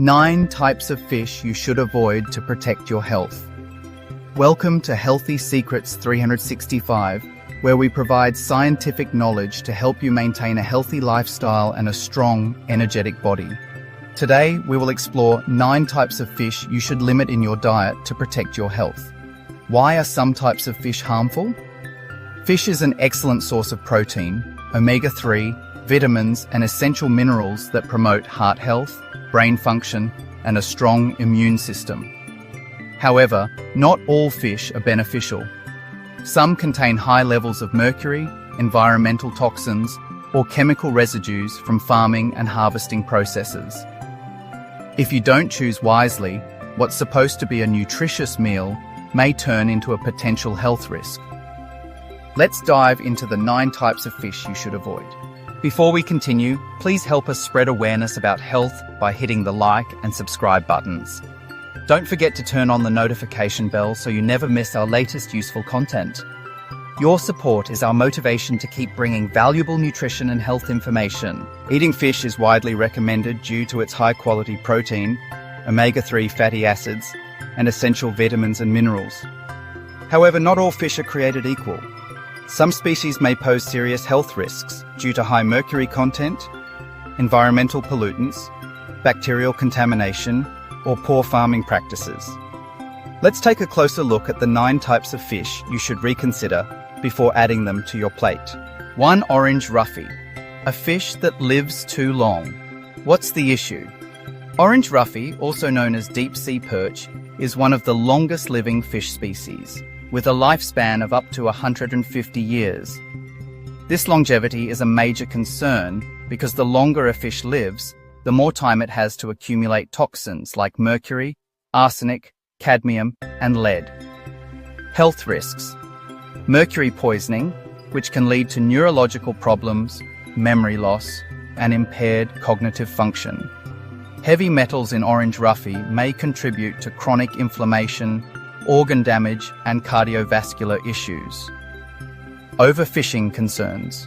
9 types of fish you should avoid to protect your health. Welcome to Healthy Secrets 365, where we provide scientific knowledge to help you maintain a healthy lifestyle and a strong, energetic body. Today, we will explore 9 types of fish you should limit in your diet to protect your health. Why are some types of fish harmful? Fish is an excellent source of protein, omega-3, vitamins, and essential minerals that promote heart health, brain function, and a strong immune system. However, not all fish are beneficial. Some contain high levels of mercury, environmental toxins, or chemical residues from farming and harvesting processes. If you don't choose wisely, what's supposed to be a nutritious meal may turn into a potential health risk. Let's dive into the 9 types of fish you should avoid. Before we continue, please help us spread awareness about health by hitting the like and subscribe buttons. Don't forget to turn on the notification bell so you never miss our latest useful content. Your support is our motivation to keep bringing valuable nutrition and health information. Eating fish is widely recommended due to its high-quality protein, omega-3 fatty acids, and essential vitamins and minerals. However, not all fish are created equal. Some species may pose serious health risks due to high mercury content, environmental pollutants, bacterial contamination, or poor farming practices. Let's take a closer look at the 9 types of fish you should reconsider before adding them to your plate. 1. Orange roughy, a fish that lives too long. What's the issue? Orange roughy, also known as deep sea perch, is one of the longest living fish species, with a lifespan of up to 150 years. This longevity is a major concern because the longer a fish lives, the more time it has to accumulate toxins like mercury, arsenic, cadmium, and lead. Health risks. Mercury poisoning, which can lead to neurological problems, memory loss, and impaired cognitive function. Heavy metals in orange roughy may contribute to chronic inflammation, organ damage, and cardiovascular issues. Overfishing concerns.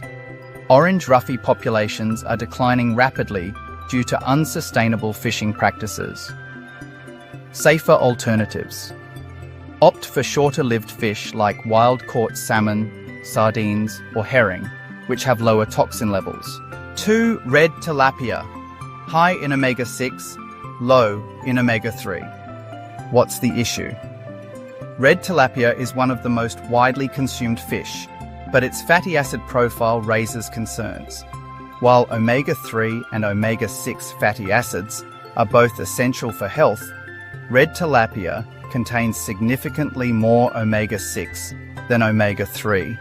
Orange roughy populations are declining rapidly due to unsustainable fishing practices. Safer alternatives. Opt for shorter-lived fish like wild-caught salmon, sardines, or herring, which have lower toxin levels. 2. Red tilapia. High in omega-6, low in omega-3. What's the issue? Red tilapia is one of the most widely consumed fish, but its fatty acid profile raises concerns. While omega-3 and omega-6 fatty acids are both essential for health, red tilapia contains significantly more omega-6 than omega-3,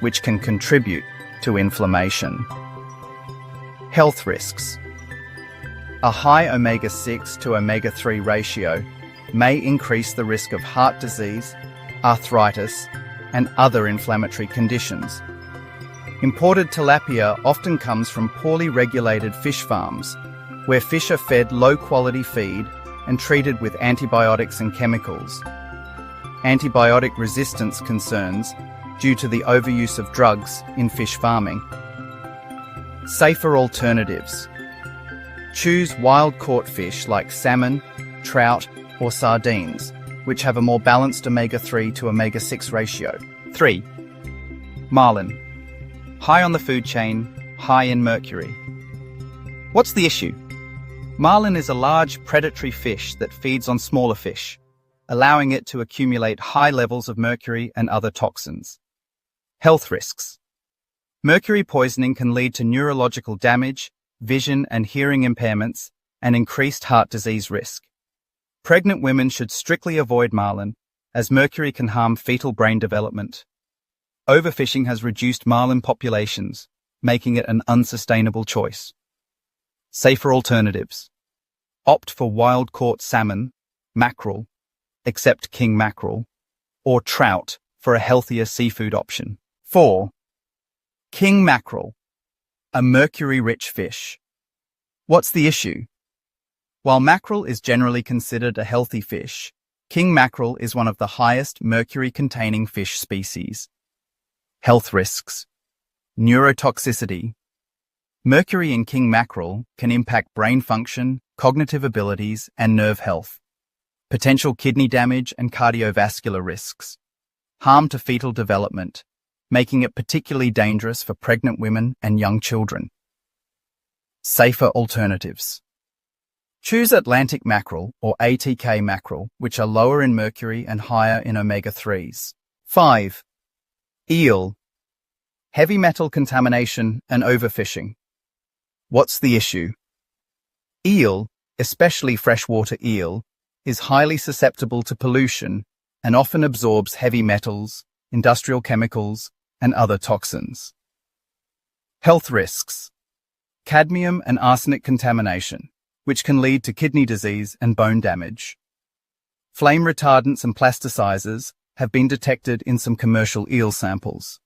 which can contribute to inflammation. Health risks. A high omega-6 to omega-3 ratio may increase the risk of heart disease, arthritis, and other inflammatory conditions. Imported tilapia often comes from poorly regulated fish farms, where fish are fed low-quality feed and treated with antibiotics and chemicals. Antibiotic resistance concerns due to the overuse of drugs in fish farming. Safer alternatives. Choose wild-caught fish like salmon, trout, or sardines, which have a more balanced omega-3 to omega-6 ratio. 3. Marlin. High on the food chain, high in mercury. What's the issue? Marlin is a large predatory fish that feeds on smaller fish, allowing it to accumulate high levels of mercury and other toxins. Health risks. Mercury poisoning can lead to neurological damage, vision and hearing impairments, and increased heart disease risk. Pregnant women should strictly avoid marlin, as mercury can harm fetal brain development. Overfishing has reduced marlin populations, making it an unsustainable choice. Safer alternatives. Opt for wild-caught salmon, mackerel, except king mackerel, or trout for a healthier seafood option. 4. King mackerel, a mercury-rich fish. What's the issue? While mackerel is generally considered a healthy fish, king mackerel is one of the highest mercury-containing fish species. Health risks. Neurotoxicity. Mercury in king mackerel can impact brain function, cognitive abilities, and nerve health. Potential kidney damage and cardiovascular risks. Harm to fetal development, making it particularly dangerous for pregnant women and young children. Safer alternatives. Choose Atlantic mackerel or ATK mackerel, which are lower in mercury and higher in omega-3s. 5. Eel. Heavy metal contamination and overfishing. What's the issue? Eel, especially freshwater eel, is highly susceptible to pollution and often absorbs heavy metals, industrial chemicals, and other toxins. Health risks. Cadmium and arsenic contamination, which can lead to kidney disease and bone damage. Flame retardants and plasticizers have been detected in some commercial eel samples.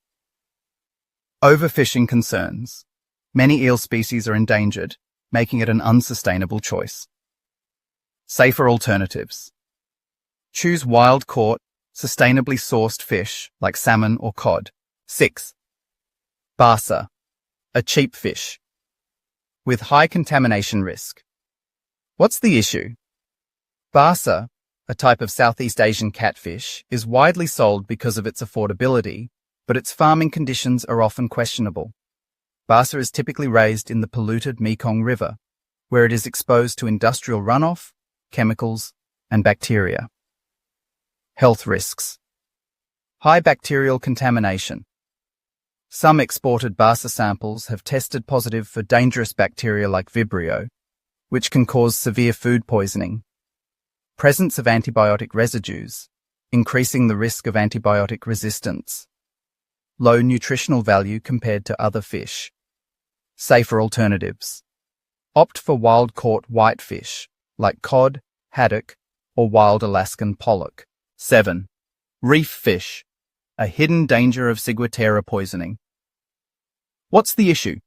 Overfishing concerns. Many eel species are endangered, making it an unsustainable choice. Safer alternatives. Choose wild-caught, sustainably sourced fish like salmon or cod. 6. Basa, a cheap fish with high contamination risk. What's the issue? Basa, a type of Southeast Asian catfish, is widely sold because of its affordability, but its farming conditions are often questionable. Basa is typically raised in the polluted Mekong River, where it is exposed to industrial runoff, chemicals, and bacteria. Health risks. High bacterial contamination. Some exported Basa samples have tested positive for dangerous bacteria like Vibrio, which can cause severe food poisoning. Presence of antibiotic residues, increasing the risk of antibiotic resistance. Low nutritional value compared to other fish. Safer alternatives. Opt for wild-caught whitefish, like cod, haddock, or wild Alaskan pollock. 7. Reef fish, a hidden danger of ciguatera poisoning. What's the issue?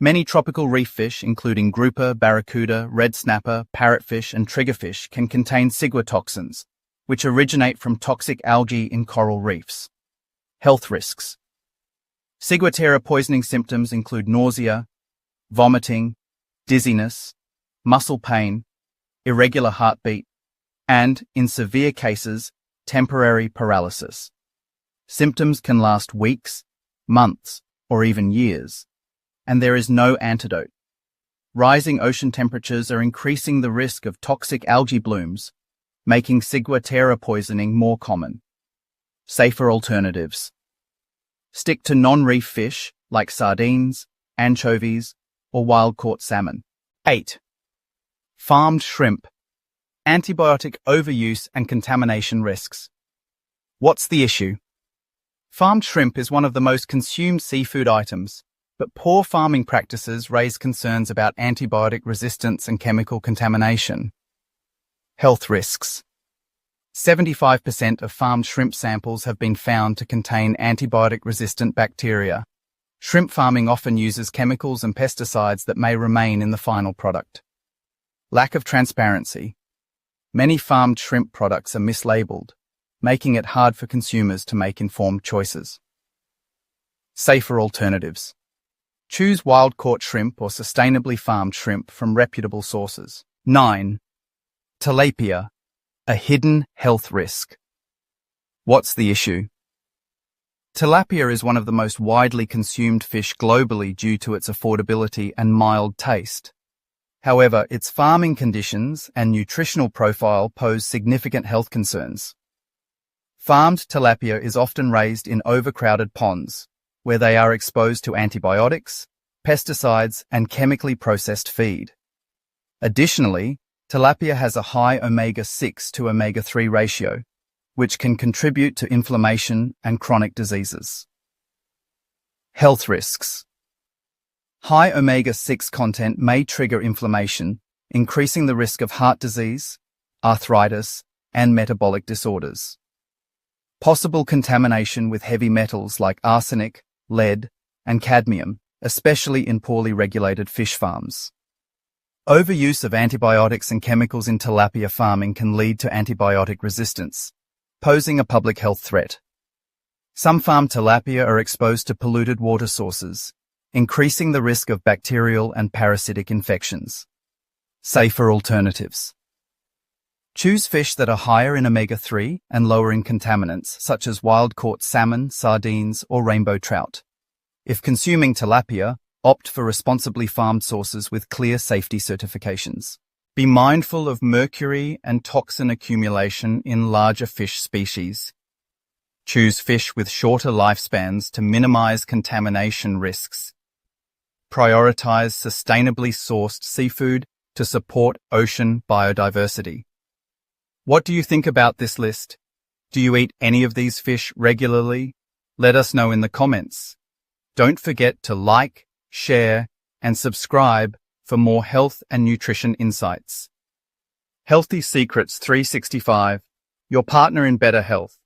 Many tropical reef fish, including grouper, barracuda, red snapper, parrotfish, and triggerfish, can contain ciguatoxins, which originate from toxic algae in coral reefs. Health risks. Ciguatera poisoning symptoms include nausea, vomiting, dizziness, muscle pain, irregular heartbeat, and, in severe cases, temporary paralysis. Symptoms can last weeks, months, or even years, and there is no antidote. Rising ocean temperatures are increasing the risk of toxic algae blooms, making ciguatera poisoning more common. Safer alternatives. Stick to non-reef fish like sardines, anchovies, or wild-caught salmon. 8. Farmed shrimp. Antibiotic overuse and contamination risks. What's the issue? Farmed shrimp is one of the most consumed seafood items, but poor farming practices raise concerns about antibiotic resistance and chemical contamination. Health risks. 75% of farmed shrimp samples have been found to contain antibiotic-resistant bacteria. Shrimp farming often uses chemicals and pesticides that may remain in the final product. Lack of transparency. Many farmed shrimp products are mislabeled, making it hard for consumers to make informed choices. Safer alternatives. Choose wild-caught shrimp or sustainably farmed shrimp from reputable sources. 9. Tilapia, a hidden health risk. What's the issue? Tilapia is one of the most widely consumed fish globally due to its affordability and mild taste. However, its farming conditions and nutritional profile pose significant health concerns. Farmed tilapia is often raised in overcrowded ponds, where they are exposed to antibiotics, pesticides, and chemically processed feed. Additionally, tilapia has a high omega-6 to omega-3 ratio, which can contribute to inflammation and chronic diseases. Health risks. High omega-6 content may trigger inflammation, increasing the risk of heart disease, arthritis, and metabolic disorders. Possible contamination with heavy metals like arsenic, lead, and cadmium, especially in poorly regulated fish farms. Overuse of antibiotics and chemicals in tilapia farming can lead to antibiotic resistance, posing a public health threat. Some farmed tilapia are exposed to polluted water sources, increasing the risk of bacterial and parasitic infections. Safer alternatives. Choose fish that are higher in omega-3 and lower in contaminants, such as wild-caught salmon, sardines, or rainbow trout. If consuming tilapia, opt for responsibly farmed sources with clear safety certifications. Be mindful of mercury and toxin accumulation in larger fish species. Choose fish with shorter lifespans to minimize contamination risks. Prioritize sustainably sourced seafood to support ocean biodiversity. What do you think about this list? Do you eat any of these fish regularly? Let us know in the comments. Don't forget to like, share, and subscribe for more health and nutrition insights. Healthy Secrets 365, your partner in better health.